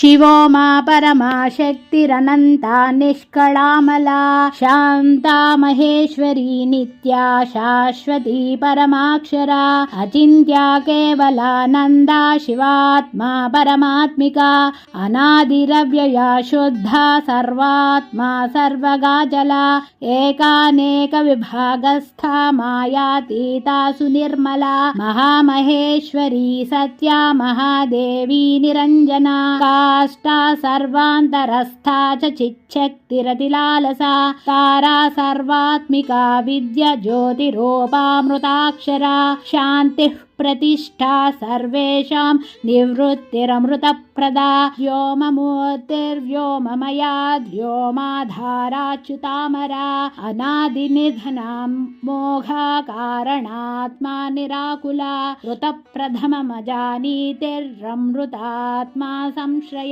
शिवोमा परमा शक्तिरनन्ता निष्कलामला शान्ता महेश्वरी नित्या शाश्वती परमाक्षरा अचिन्त्या केवलानन्दा शिवात्मा परमात्मिका अनादिरव्यया शुद्धा सर्वात्मा सर्वगाजला एकानेकविभागस्था मायातीता सुनिर्मला महामहेश्वरी सत्या महादेवी निरञ्जना काष्ठा सर्वान्तरस्था च चिच्छक्तिरतिलालसा तारा सर्वात्मिका विद्या ज्योतिरूपामृताक्षरा शान्तिः प्रतिष्ठा सर्वेषां निवृत्तिरमृतप्रदा व्योममूर्तिर्व्योममया व्योमाधाराच्युतामरा अनादिनिधनां मोघकारणात्मा निराकुला ऋतप्रथममजानीतिरमृतात्मा संश्रय